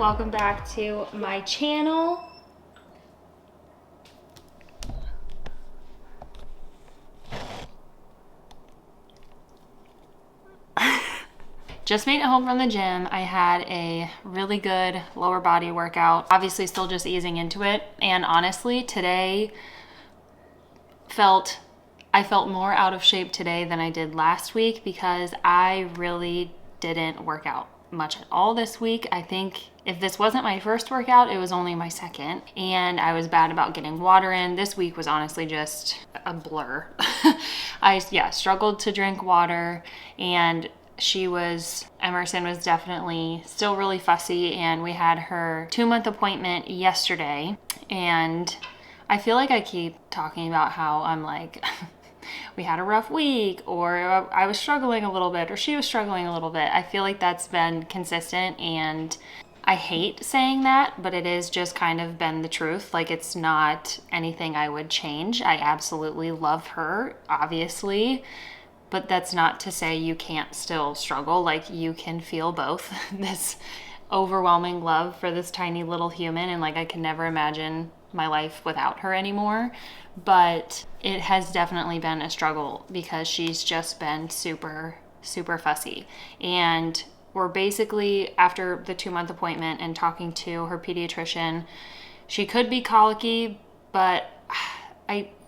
welcome back to my channel. Just made it home from the gym. I had a really good lower body workout. Obviously still just easing into it. And honestly, today I felt more out of shape today than I did last week because I really didn't work out much at all this week. I think if this wasn't my first workout, it was only my second. And I was bad about getting water in. This week was honestly just a blur. I struggled to drink water, and Emerson was definitely still really fussy, and we had her 2-month appointment yesterday. And I feel like I keep talking about how I'm like, we had a rough week, or I was struggling a little bit, or she was struggling a little bit. I feel like that's been consistent, and I hate saying that, but it is just kind of been the truth. Like, it's not anything I would change. I absolutely love her, obviously. But that's not to say you can't still struggle. Like, you can feel both this overwhelming love for this tiny little human, and like I can never imagine my life without her anymore. But it has definitely been a struggle because she's just been super, super fussy. And we're basically, after the 2-month appointment and talking to her pediatrician, she could be colicky, but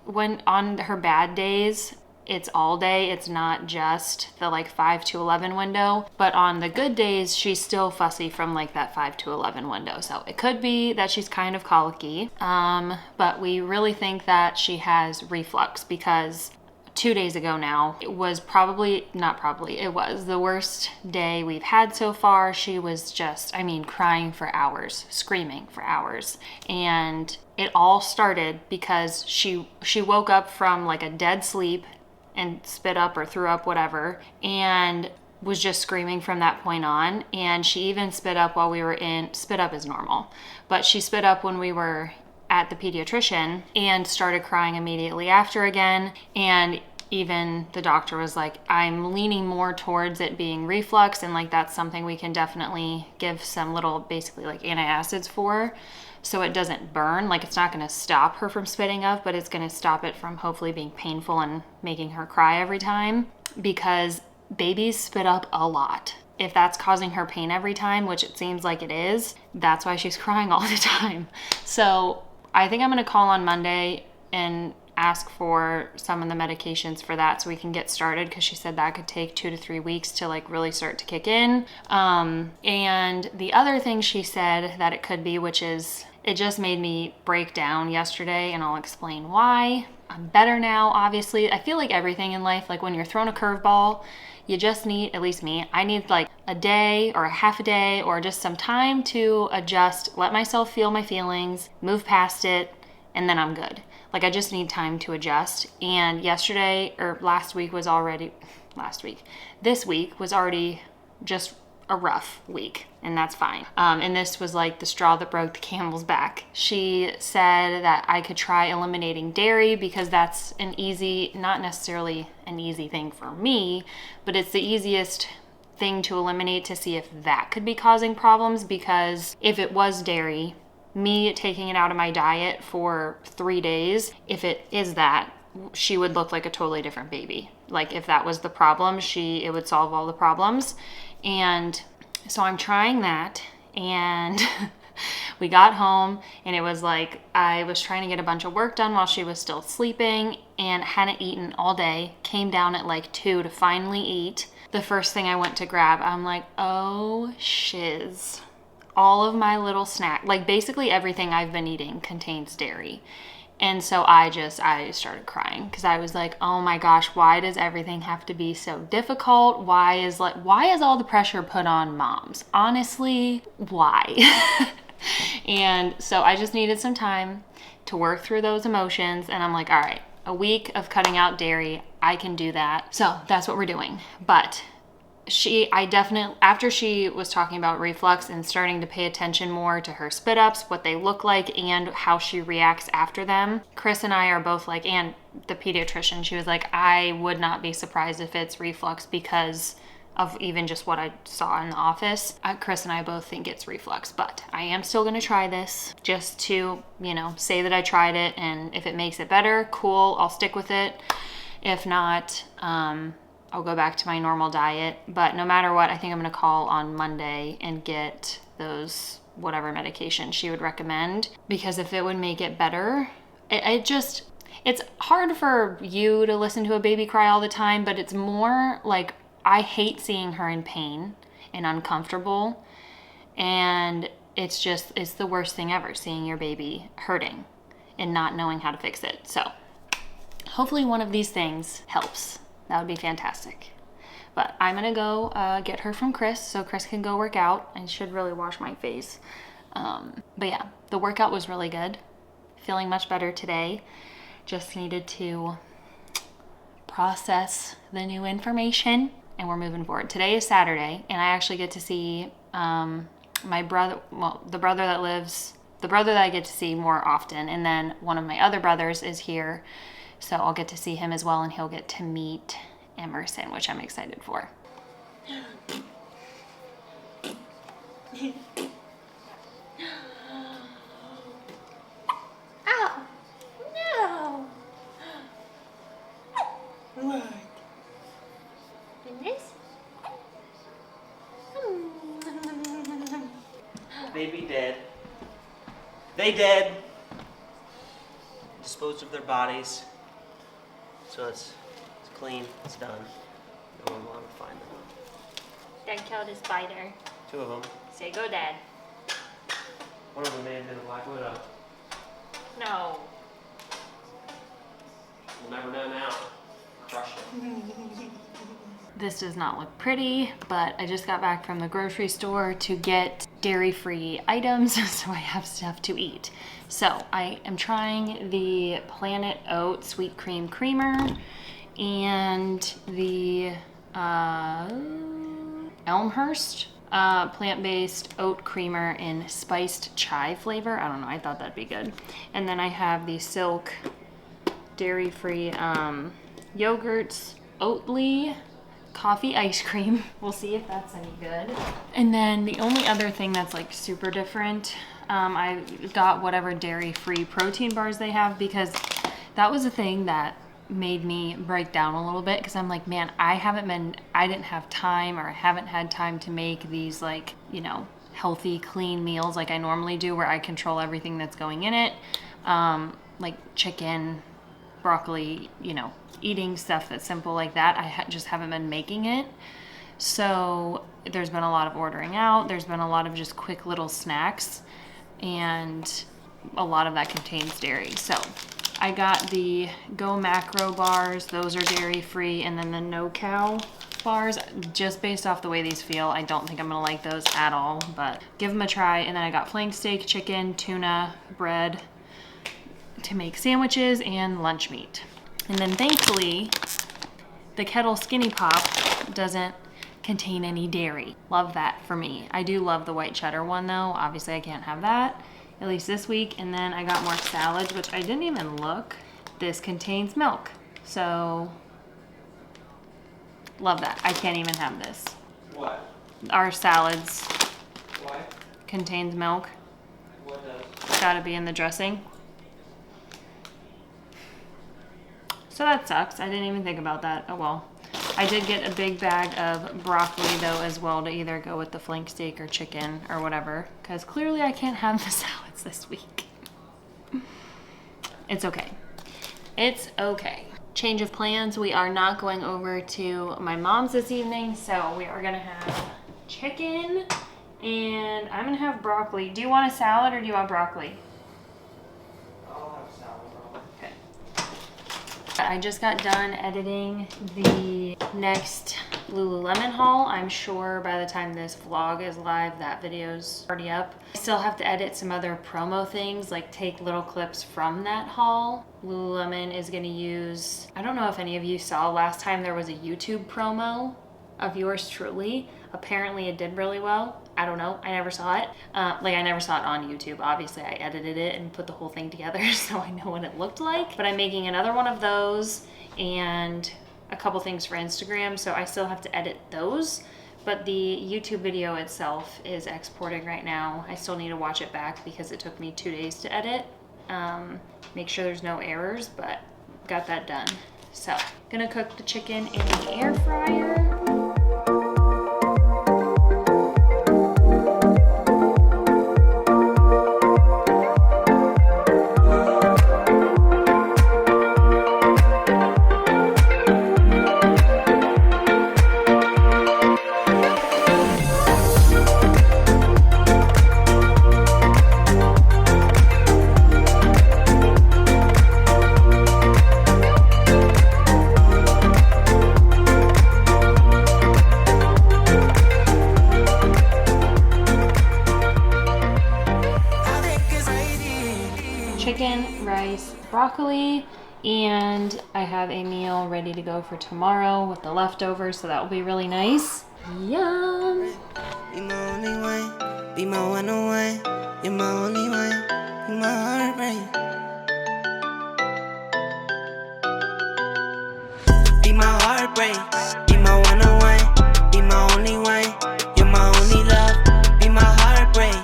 when on her bad days, it's all day. It's not just the like 5 to 11 window, but on the good days, she's still fussy from like that 5 to 11 window. So it could be that she's kind of colicky. But we really think that she has reflux because 2 days ago now, it was the worst day we've had so far. She was just, crying for hours, screaming for hours. And it all started because she woke up from like a dead sleep and spit up or threw up, whatever, and was just screaming from that point on. And she even spit up spit up is normal, but she spit up when we were at the pediatrician and started crying immediately after again. And even the doctor was like, I'm leaning more towards it being reflux, and like that's something we can definitely give some little basically like antacids for, so it doesn't burn. Like, it's not going to stop her from spitting up, but it's going to stop it from hopefully being painful and making her cry every time, because babies spit up a lot. If that's causing her pain every time, which it seems like it is, that's why she's crying all the time. So I think I'm going to call on Monday and ask for some of the medications for that so we can get started, because she said that could take 2 to 3 weeks to like really start to kick in. And the other thing she said that it could be, which is, it just made me break down yesterday, and I'll explain why. I'm better now, obviously. I feel like everything in life, like when you're thrown a curveball, you just need, at least me, I need like a day or a half a day or just some time to adjust, let myself feel my feelings, move past it, and then I'm good. Like, I just need time to adjust. And this week was already just a rough week, and that's fine. And this was like the straw that broke the camel's back. She said that I could try eliminating dairy because that's not necessarily an easy thing for me, but it's the easiest thing to eliminate to see if that could be causing problems. Because if it was dairy, me taking it out of my diet for 3 days, if it is that, she would look like a totally different baby. Like, if that was the problem, it would solve all the problems. And so I'm trying that, and we got home, and it was like I was trying to get a bunch of work done while she was still sleeping, and hadn't eaten all day. Came down at like 2 to finally eat. The first thing I went to grab, I'm like, oh shiz. All of my little snack, like basically everything I've been eating contains dairy. And so I started crying because I was like, oh my gosh, why does everything have to be so difficult? Why is all the pressure put on moms? Honestly, why? And so I just needed some time to work through those emotions. And I'm like, all right, a week of cutting out dairy, I can do that. So that's what we're doing. But after she was talking about reflux and starting to pay attention more to her spit ups, what they look like, and how she reacts after them, Chris and I are both like, and the pediatrician, she was like, I would not be surprised if it's reflux because of even just what I saw in the office. Chris and I both think it's reflux, but I am still gonna try this just to, you know, say that I tried it, and if it makes it better, cool, I'll stick with it. If not, I'll go back to my normal diet. But no matter what, I think I'm gonna call on Monday and get those whatever medication she would recommend, because if it would make it better, it's hard for you to listen to a baby cry all the time, but it's more like I hate seeing her in pain and uncomfortable, and it's the worst thing ever, seeing your baby hurting and not knowing how to fix it. So hopefully one of these things helps. That would be fantastic. But I'm gonna go get her from Chris so Chris can go work out. I should really wash my face. But yeah, the workout was really good. Feeling much better today. Just needed to process the new information, and we're moving forward. Today is Saturday, and I actually get to see my brother, well, the brother that I get to see more often, and then one of my other brothers is here, so I'll get to see him as well, and he'll get to meet Emerson, which I'm excited for. Ow! No! What? Goodness? Baby dead. They dead. Disposed of their bodies. So it's clean. It's done. No one will ever find them. Dad killed a spider. 2 of them. Say go, Dad. One of them may have been a black widow. No. We'll never know now. Crush it. This does not look pretty, but I just got back from the grocery store to get dairy-free items so I have stuff to eat. So I am trying the Planet Oat Sweet Cream Creamer and the Elmhurst plant-based oat creamer in spiced chai flavor. I don't know, I thought that'd be good. And then I have the Silk dairy-free yogurts, Oatly coffee ice cream. We'll see if that's any good. And then the only other thing that's like super different, I got whatever dairy-free protein bars they have, because that was a thing that made me break down a little bit, because I'm like, man, I didn't have time, or I haven't had time to make these, like, you know, healthy, clean meals like I normally do, where I control everything that's going in it, like chicken, broccoli, you know, eating stuff that's simple like that. I just haven't been making it. So there's been a lot of ordering out. There's been a lot of just quick little snacks, and a lot of that contains dairy. So I got the Go Macro bars. Those are dairy free. And then the No Cow bars, just based off the way these feel, I don't think I'm gonna like those at all, but give them a try. And then I got flank steak, chicken, tuna, bread to make sandwiches, and lunch meat. And then thankfully, the Kettle Skinny Pop doesn't contain any dairy. Love that for me. I do love the white cheddar one though. Obviously I can't have that, at least this week. And then I got more salads, which I didn't even look. This contains milk. So, love that. I can't even have this. What? Our salads Why? contains milk. What does? It's gotta be in the dressing. So that sucks. I didn't even think about that. Oh well. I did get a big bag of broccoli though as well, to either go with the flank steak or chicken or whatever, because clearly I can't have the salads this week. It's okay. It's okay. Change of plans. We are not going over to my mom's this evening, so we are gonna have chicken, and I'm gonna have broccoli. Do you want a salad or do you want broccoli? I'll have salad. Okay. I just got done editing the next Lululemon haul. I'm sure by the time this vlog is live, that video's already up. I still have to edit some other promo things, like take little clips from that haul. Lululemon is gonna use, I don't know if any of you saw last time there was a YouTube promo of yours truly. Apparently it did really well. I don't know, I never saw it. Like I never saw it on YouTube. Obviously I edited it and put the whole thing together so I know what it looked like. But I'm making another one of those, and a couple things for Instagram, so I still have to edit those. But the YouTube video itself is exporting right now. I still need to watch it back because it took me 2 days to edit. Make sure there's no errors, but got that done. So, gonna cook the chicken in the air fryer. Chicken, rice, broccoli, and I have a meal ready to go for tomorrow with the leftovers, so that will be really nice. Yum! Be my only one, be my one on one, you're my only one, be my heartbreak. Be my heartbreak, be my one on one, be my only one, you're my only love. Be my heartbreak,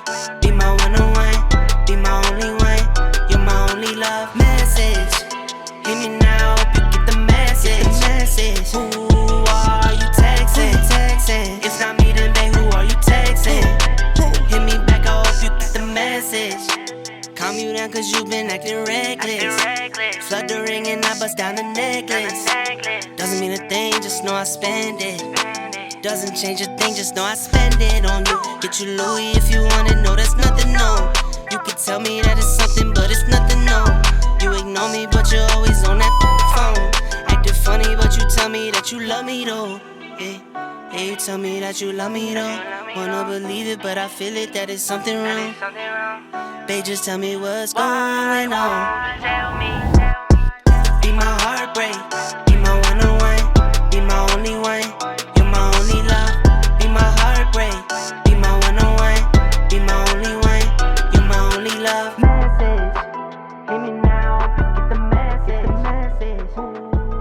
be my one on one, be my only one, you're my only love. Message, hit me now, hope you get the message. Who are you texting? It's not me, then babe, who are you texting? Hit me back, I hope you get the message. Calm you down cause you been acting reckless. Flood the ring and I bust down the necklace. Doesn't mean a thing, just know I spend it. Doesn't change a thing, just know I spend it on you. Get you Louis if you want it, no, that's nothing, no. You can tell me that it's something, but it's nothing, no. You ignore me, but you're always on that phone. Acting funny, but you tell me that you love me, though. Yeah, you tell me that you love me, though. Wanna believe it, but I feel it, that it's something wrong. Babe, just tell me what's going on. Be my heartbreak, be my one on one, be my only one, you're my only love. Be my heartbreak, be my one on one, be my only one, you're my only love. Message, hit me now, get the message. Who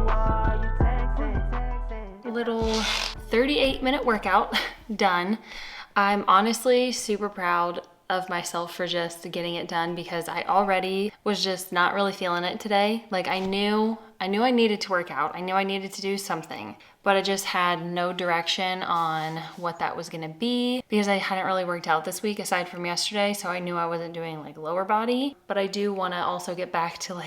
are you texting? Little 38-minute workout done. I'm honestly super proud of myself for just getting it done because I already was just not really feeling it today. Like I knew I needed to work out. I knew I needed to do something, but I just had no direction on what that was gonna be because I hadn't really worked out this week aside from yesterday. So I knew I wasn't doing like lower body, but I do wanna also get back to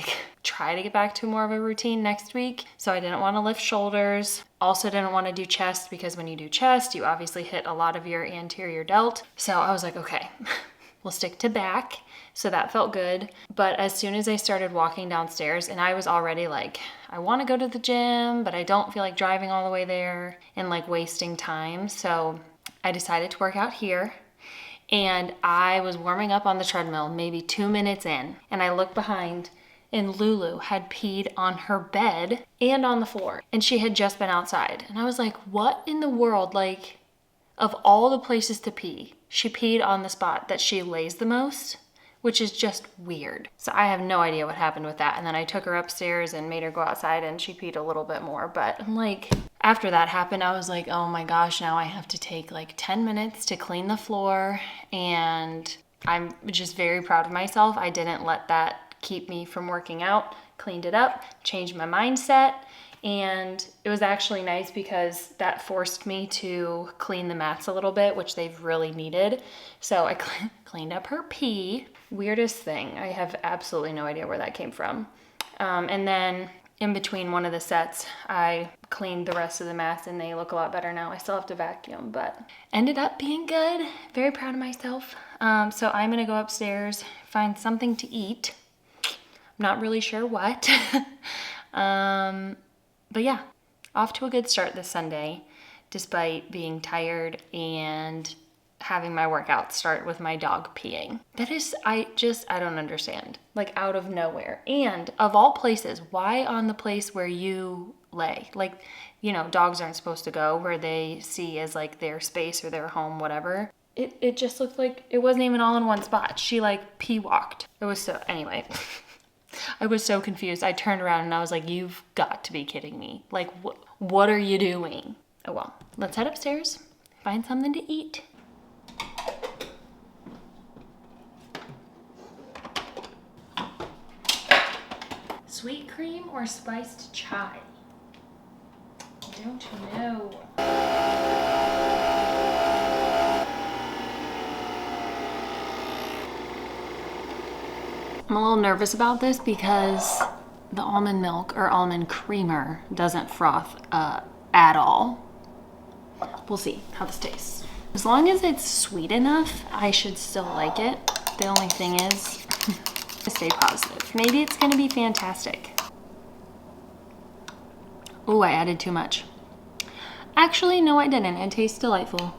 try to get back to more of a routine next week. So I didn't wanna lift shoulders. Also didn't wanna do chest because when you do chest, you obviously hit a lot of your anterior delt. So I was like, okay, we'll stick to back. So that felt good. But as soon as I started walking downstairs, and I was already like, I want to go to the gym, but I don't feel like driving all the way there and like wasting time. So I decided to work out here. And I was warming up on the treadmill maybe 2 minutes in. And I looked behind and Lulu had peed on her bed and on the floor. And she had just been outside. And I was like, what in the world? Like, of all the places to pee, she peed on the spot that she lays the most, which is just weird. So I have no idea what happened with that. And then I took her upstairs and made her go outside and she peed a little bit more. But I'm like, after that happened, I was like, oh my gosh, now I have to take like 10 minutes to clean the floor. And I'm just very proud of myself. I didn't let that keep me from working out. Cleaned it up, changed my mindset. And it was actually nice because that forced me to clean the mats a little bit, which they've really needed. So I cleaned up her pee. Weirdest thing. I have absolutely no idea where that came from. And then in between one of the sets, I cleaned the rest of the mats and they look a lot better now. I still have to vacuum, but ended up being good. Very proud of myself. So I'm gonna go upstairs, find something to eat. I'm not really sure what. But yeah, off to a good start this Sunday, despite being tired and having my workout start with my dog peeing. That is, I don't understand. Like out of nowhere. And of all places, why on the place where you lay? Like, you know, dogs aren't supposed to go where they see as like their space or their home, whatever. It just looked like it wasn't even all in one spot. She like pee walked. It was so, anyway. I was so confused. I turned around and I was like, you've got to be kidding me. Like, What are you doing? Oh well, let's head upstairs, find something to eat. Sweet cream or spiced chai? I don't know. I'm a little nervous about this because the almond milk or almond creamer doesn't froth at all. We'll see how this tastes. As long as it's sweet enough, I should still like it. The only thing is, stay positive. Maybe it's gonna be fantastic. Oh, I added too much. Actually, no, I didn't. It tastes delightful.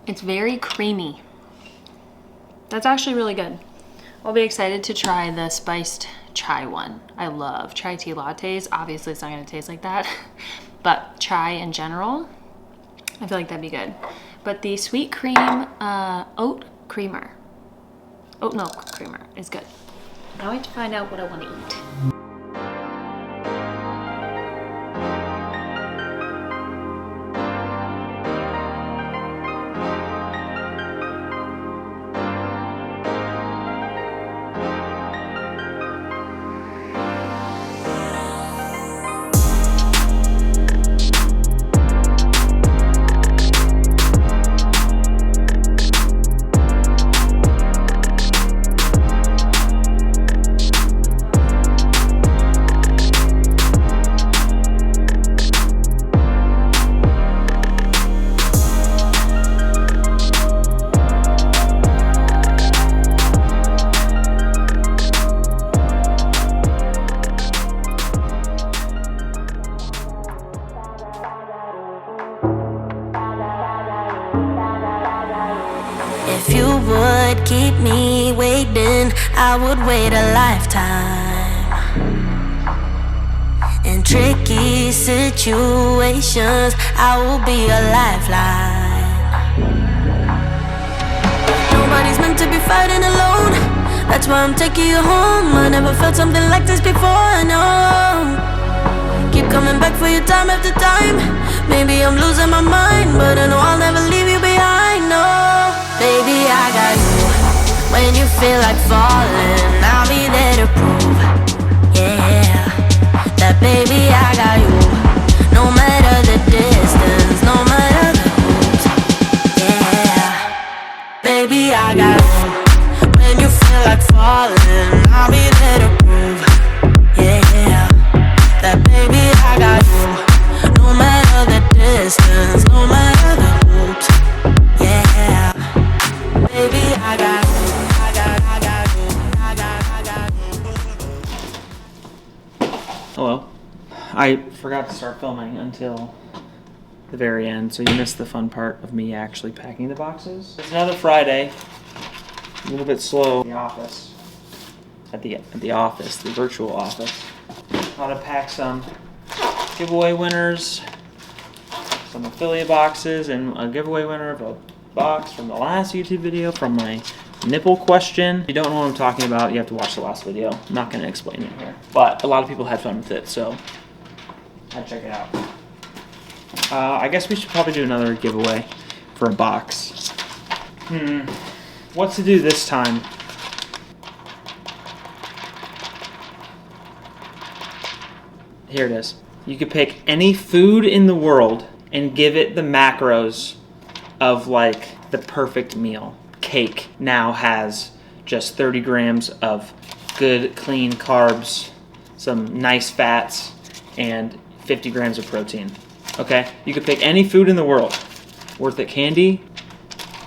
It's very creamy. That's actually really good. I'll be excited to try the spiced chai one. I love chai tea lattes. Obviously, it's not gonna taste like that, but chai in general, I feel like that'd be good. But the sweet cream oat milk creamer is good. Now I have to find out what I want to eat. If you would keep me waiting, I would wait a lifetime. In tricky situations, I will be a lifeline. Nobody's meant to be fighting alone. That's why I'm taking you home. I never felt something like this before, no. Keep coming back for you time after time. Maybe I'm losing my mind, but I know I'll never leave you behind, no. Baby, I got you. When you feel like falling, I'll be there to prove, yeah, that baby, I got you. No matter the distance, no matter the hoops, yeah, baby, I got you. When you feel like falling, I'll be there to prove, yeah, that baby, I got you. No matter the distance, no matter the hoops, yeah, baby, I got you. Hello. I forgot to start filming until the very end, so you missed the fun part of me actually packing the boxes. It's another Friday. A little bit slow in the office. At the office, the virtual office. Thought I'd pack some giveaway winners, some affiliate boxes, and a giveaway winner of a box from the last YouTube video from my nipple question. If you don't know what I'm talking about, you have to watch the last video. I'm not going to explain it here. But a lot of people had fun with it, so I'd check it out. I guess we should probably do another giveaway for a box. What to do this time? Here it is. You could pick any food in the world and give it the macros of like the perfect meal. Cake now has just 30 grams of good clean carbs, some nice fats, and 50 grams of protein. Okay? You could pick any food in the world. Worth it. Candy,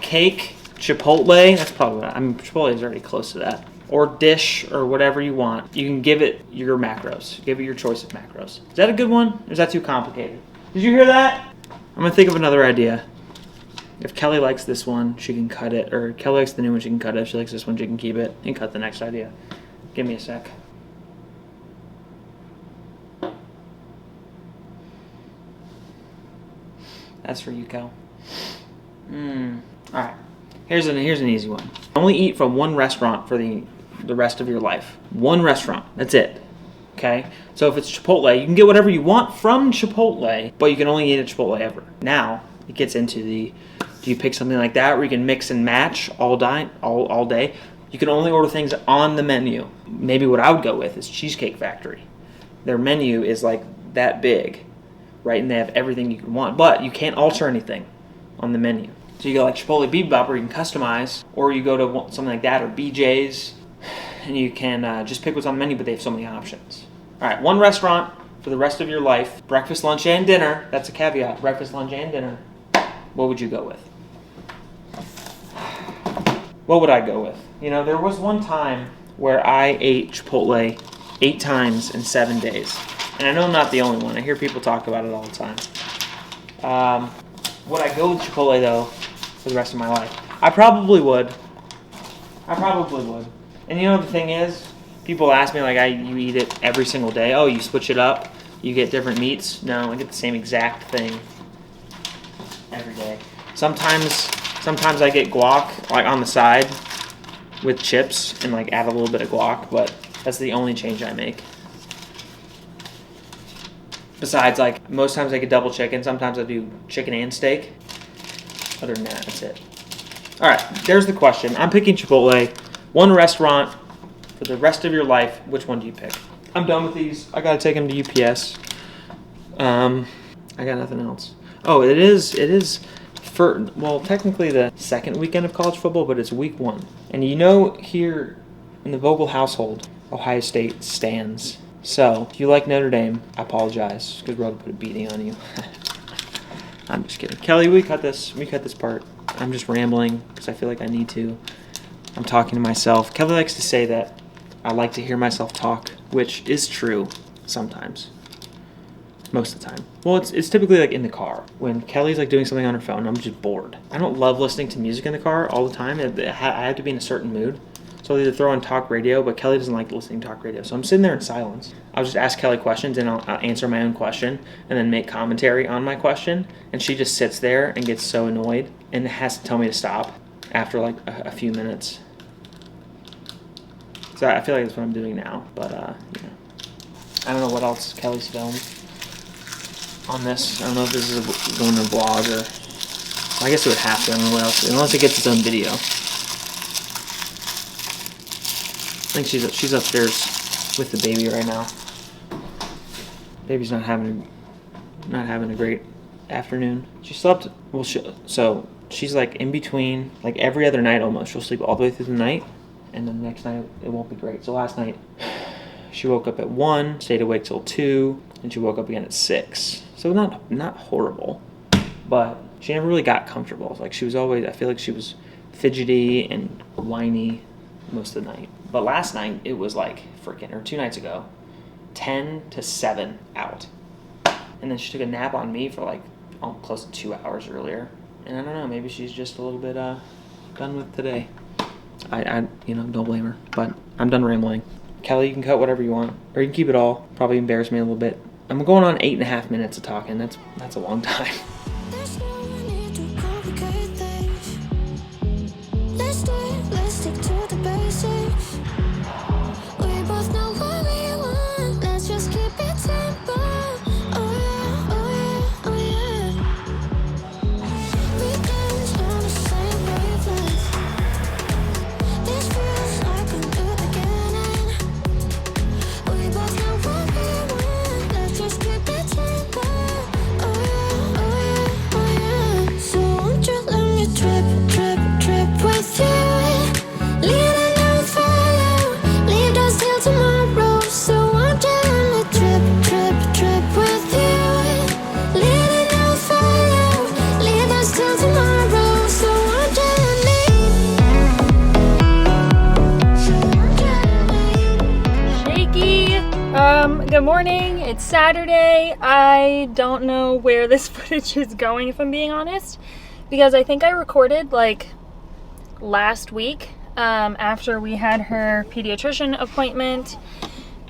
cake, Chipotle, that's probably what Chipotle is already close to that. Or dish, or whatever you want. You can give it your macros. Give it your choice of macros. Is that a good one? Or is that too complicated? Did you hear that? I'm gonna think of another idea. If Kelly likes this one, she can cut it. Or Kelly likes the new one, she can cut it. If she likes this one, she can keep it and cut the next idea. Give me a sec. That's for you, Kel. Alright. Here's an easy one. Only eat from one restaurant for the rest of your life. One restaurant. That's it. Okay, so if it's Chipotle, you can get whatever you want from Chipotle, but you can only eat at Chipotle ever. Now it gets into do you pick something like that where you can mix and match all day? You can only order things on the menu. Maybe what I would go with is Cheesecake Factory. Their menu is like that big, right? And they have everything you can want, but you can't alter anything on the menu. So you go like Chipotle Bebop where you can customize, or you go to something like that, or BJ's, and you can just pick what's on the menu, but they have so many options. All right, one restaurant for the rest of your life, breakfast, lunch, and dinner. That's a caveat, breakfast, lunch, and dinner. What would you go with? What would I go with? You know, there was one time where I ate Chipotle 8 times in 7 days. And I know I'm not the only one. I hear people talk about it all the time. Would I go with Chipotle, though, for the rest of my life? I probably would. And you know the thing is, people ask me, like, you eat it every single day. Oh, you switch it up? You get different meats? No, I get the same exact thing every day. Sometimes I get guac, like, on the side with chips and, like, add a little bit of guac, but that's the only change I make. Besides, like, most times I get double chicken. Sometimes I do chicken and steak. Other than that, that's it. All right, there's the question. I'm picking Chipotle. One restaurant for the rest of your life. Which one do you pick? I'm done with these. I gotta take them to UPS. I got nothing else. Oh, it is for, well, technically the second weekend of college football, but it's week 1. And you know, here in the Vogel household, Ohio State stands. So, if you like Notre Dame, I apologize, because we're going to put a beating on you. I'm just kidding. Kelly, we cut this part. I'm just rambling, because I feel like I need to. I'm talking to myself. Kelly likes to say that I like to hear myself talk, which is true sometimes. Most of the time. Well, it's typically like in the car. When Kelly's like doing something on her phone, I'm just bored. I don't love listening to music in the car all the time. I have to be in a certain mood. So I'll either throw on talk radio, but Kelly doesn't like listening to talk radio. So I'm sitting there in silence. I'll just ask Kelly questions, and I'll answer my own question, and then make commentary on my question. And she just sits there and gets so annoyed and has to tell me to stop after like a few minutes. So I feel like that's what I'm doing now. But, you know, I don't know what else Kelly's filmed on this. I don't know if this is going to a vlog or... Well, I guess it would have to. I don't know what else. Unless it gets its own video. I think she's upstairs with the baby right now. Baby's not having a great afternoon. She slept. Well, so she's like in between, like every other night almost. She'll sleep all the way through the night, and then the next night it won't be great. So last night she woke up at 1, stayed awake till 2, and she woke up again at 6. So not horrible, but she never really got comfortable. Like she was always, I feel like she was fidgety and whiny most of the night. But last night, it was like freaking, or 2 nights ago, 10 to 7 out. And then she took a nap on me for like close to 2 hours earlier. And I don't know, maybe she's just a little bit done with today. I you know, don't blame her. But I'm done rambling. Kelly, you can cut whatever you want. Or you can keep it all. Probably embarrass me a little bit. I'm going on 8.5 minutes of talking. That's a long time. There's no need to complicate things. Let's stick to the basics. We both know what we want. Let's just keep it simple. Oh yeah, oh yeah, oh yeah. We dance on the same wavelength. This feels like a new beginning. We both know what we want. Let's just keep it simple. Oh yeah, oh yeah, oh yeah. So won't you let me trip with you? Leading and follow, leave us till tomorrow. So won't you let me trip with you? Leading and follow, leave us till tomorrow. So won't you let me? Shaky. Good morning. It's Saturday. I don't know where this footage is going, if I'm being honest, because I think I recorded like last week after we had her pediatrician appointment,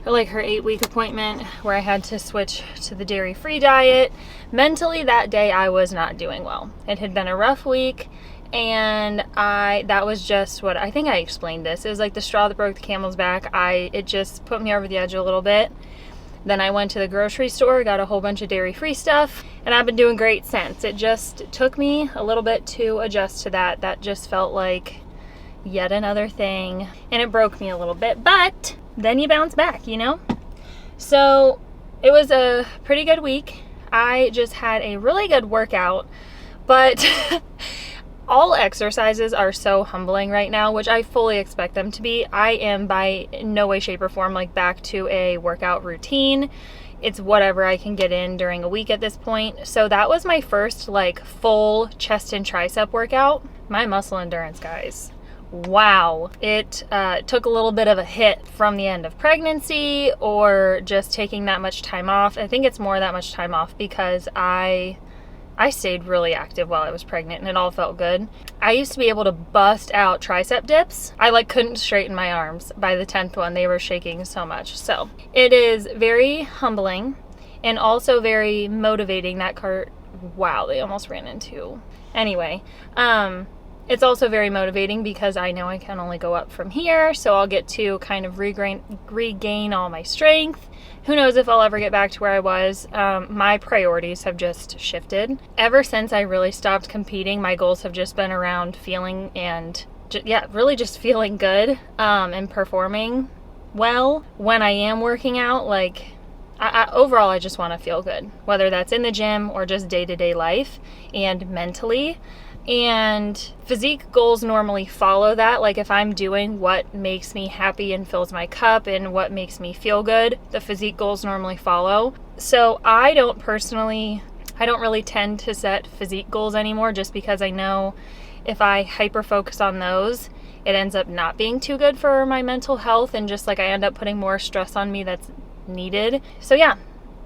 or like her 8-week appointment where I had to switch to the dairy-free diet. Mentally that day I was not doing well. It had been a rough week, and that was just what I think I explained this. It was like the straw that broke the camel's back. It just put me over the edge a little bit. Then I went to the grocery store, got a whole bunch of dairy-free stuff, and I've been doing great since. It just took me a little bit to adjust to that. That just felt like yet another thing, and it broke me a little bit, but then you bounce back, you know? So it was a pretty good week. I just had a really good workout, but all exercises are so humbling right now, which I fully expect them to be. I am by no way, shape, or form like back to a workout routine. It's whatever I can get in during a week at this point. So that was my first like full chest and tricep workout. My muscle endurance, guys. Wow. It took a little bit of a hit from the end of pregnancy or just taking that much time off. I think it's more that much time off because I stayed really active while I was pregnant and it all felt good. I used to be able to bust out tricep dips. I like couldn't straighten my arms. By the 10th one, they were shaking so much. So it is very humbling and also very motivating. That cart, wow, they almost ran into. Anyway, it's also very motivating because I know I can only go up from here. So I'll get to kind of regain all my strength. Who knows if I'll ever get back to where I was. My priorities have just shifted. Ever since I really stopped competing, my goals have just been around feeling and really just feeling good and performing well. When I am working out, like overall, I just want to feel good, whether that's in the gym or just day-to-day life and mentally. And physique goals normally follow that. Like if I'm doing what makes me happy and fills my cup and what makes me feel good, the physique goals normally follow. So I don't really tend to set physique goals anymore just because I know if I hyper focus on those, it ends up not being too good for my mental health and just like I end up putting more stress on me that's needed. So yeah,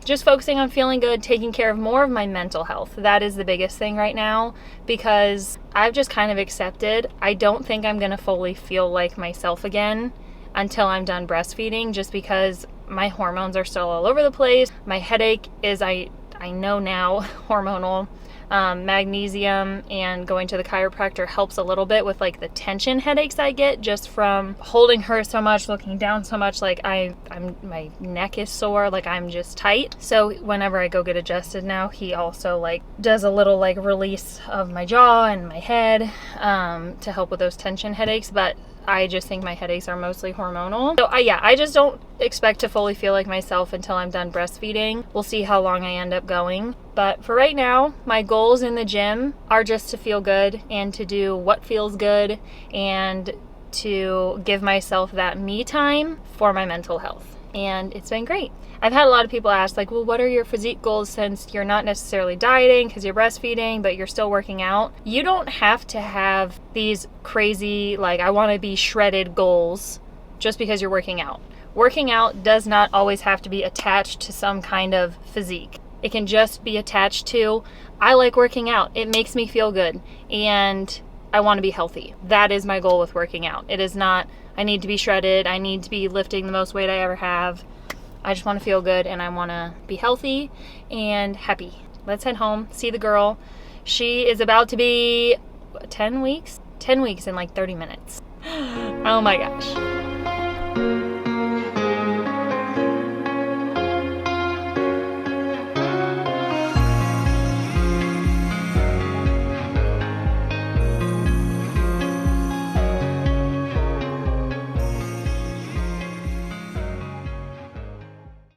just focusing on feeling good, taking care of more of my mental health. That is the biggest thing right now because I've just kind of accepted. I don't think I'm going to fully feel like myself again until I'm done breastfeeding just because my hormones are still all over the place. My headache is, I know now, hormonal. Magnesium and going to the chiropractor helps a little bit with like the tension headaches I get just from holding her so much, looking down so much. Like my neck is sore, like I'm just tight. So whenever I go get adjusted now, he also like does a little like release of my jaw and my head to help with those tension headaches. But I just think my headaches are mostly hormonal. So I just don't expect to fully feel like myself until I'm done breastfeeding. We'll see how long I end up going. But for right now, my goals in the gym are just to feel good and to do what feels good and to give myself that me time for my mental health. And it's been great. I've had a lot of people ask like, well, what are your physique goals since you're not necessarily dieting because you're breastfeeding, but you're still working out? You don't have to have these crazy, like I want to be shredded goals just because you're working out. Working out does not always have to be attached to some kind of physique. It can just be attached to, I like working out. It makes me feel good and I want to be healthy. That is my goal with working out. It is not, I need to be shredded. I need to be lifting the most weight I ever have. I just want to feel good and I want to be healthy and happy. Let's head home, see the girl. She is about to be 10 weeks? 10 weeks in like 30 minutes. Oh my gosh.